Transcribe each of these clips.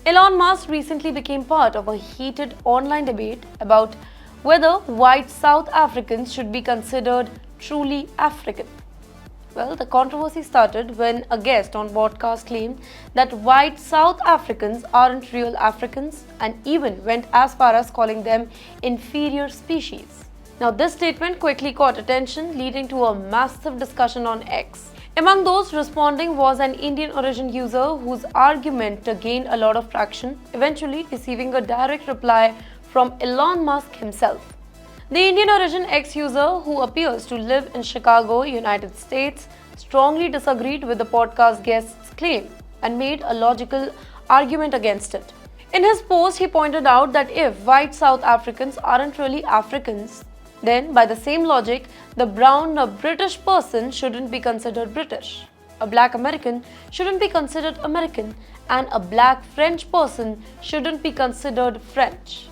Elon Musk recently became part of a heated online debate about whether white South Africans should be considered truly African. Well, the controversy started when a guest on podcast claimed that white South Africans aren't real Africans and even went as far as calling them inferior species. Now, this statement quickly caught attention, leading to a massive discussion on X. Among those responding was an Indian origin user whose argument gained a lot of traction, eventually receiving a direct reply from Elon Musk himself. The Indian origin X user, who appears to live in Chicago, United States, strongly disagreed with the podcast guest's claim and made a logical argument against it. In his post, he pointed out that if white South Africans aren't really Africans, then, by the same logic, the brown British person shouldn't be considered British, a black American shouldn't be considered American, and a black French person shouldn't be considered French.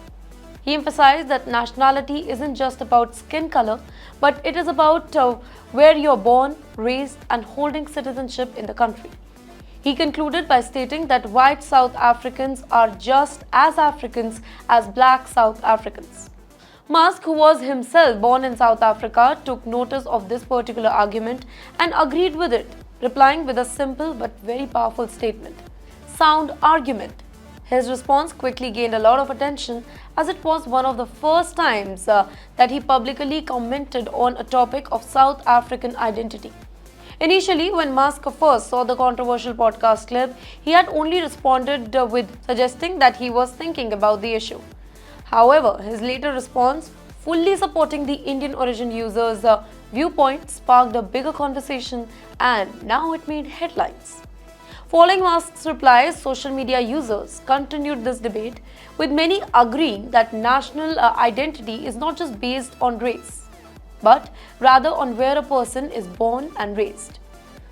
He emphasized that nationality isn't just about skin color, but it is about where you're born, raised, and holding citizenship in the country. He concluded by stating that white South Africans are just as Africans as black South Africans. Musk, who was himself born in South Africa, took notice of this particular argument and agreed with it, replying with a simple but very powerful statement: sound argument. His response quickly gained a lot of attention as it was one of the first times that he publicly commented on a topic of South African identity. Initially, when Musk first saw the controversial podcast clip, he had only responded with suggesting that he was thinking about the issue. However, his later response, fully supporting the Indian origin user's viewpoint, sparked a bigger conversation and now it made headlines. Following Musk's replies, social media users continued this debate, with many agreeing that national identity is not just based on race, but rather on where a person is born and raised.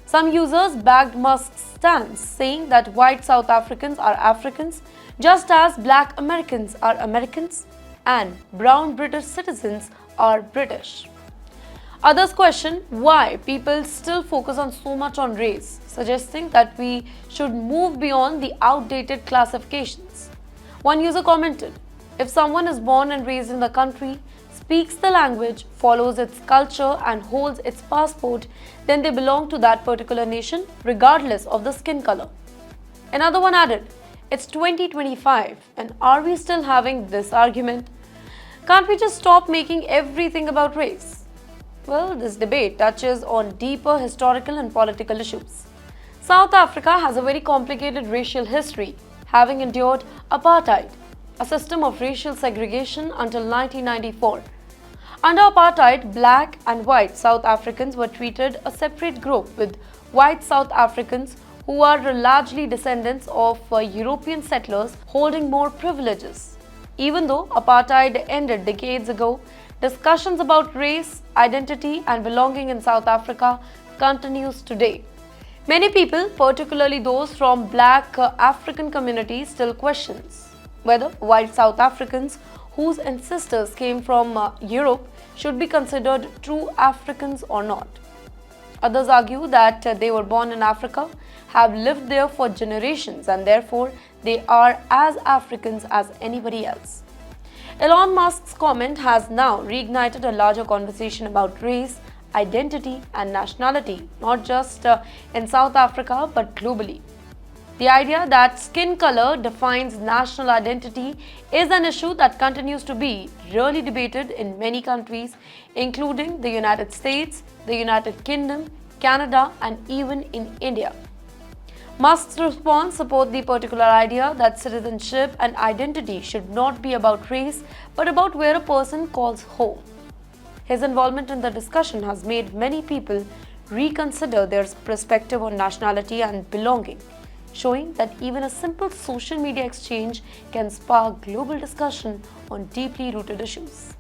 Some users backed Musk's stance, saying that white South Africans are Africans, just as black Americans are Americans, and brown British citizens are British. Others question why people still focus on so much on race, suggesting that we should move beyond the outdated classifications. One user commented, "If someone is born and raised in the country, speaks the language, follows its culture, and holds its passport, then they belong to that particular nation, regardless of the skin color." Another one added, "It's 2025, and are we still having this argument? Can't we just stop making everything about race?" Well, this debate touches on deeper historical and political issues. South Africa has a very complicated racial history, having endured apartheid, a system of racial segregation, until 1994. Under apartheid, black and white South Africans were treated a separate group, with white South Africans, who are largely descendants of European settlers, holding more privileges. Even though apartheid ended decades ago, discussions about race, identity, and belonging in South Africa continues today. Many people, particularly those from black African communities, still questions whether white South Africans whose ancestors came from Europe should be considered true Africans or not. Others argue that they were born in Africa, have lived there for generations, and therefore they are as Africans as anybody else. Elon Musk's comment has now reignited a larger conversation about race, identity, and nationality, not just in South Africa but globally. The idea that skin color defines national identity is an issue that continues to be really debated in many countries, including the United States, the United Kingdom, Canada, and even in India. Musk's response supports the particular idea that citizenship and identity should not be about race, but about where a person calls home. His involvement in the discussion has made many people reconsider their perspective on nationality and belonging, showing that even a simple social media exchange can spark global discussion on deeply rooted issues.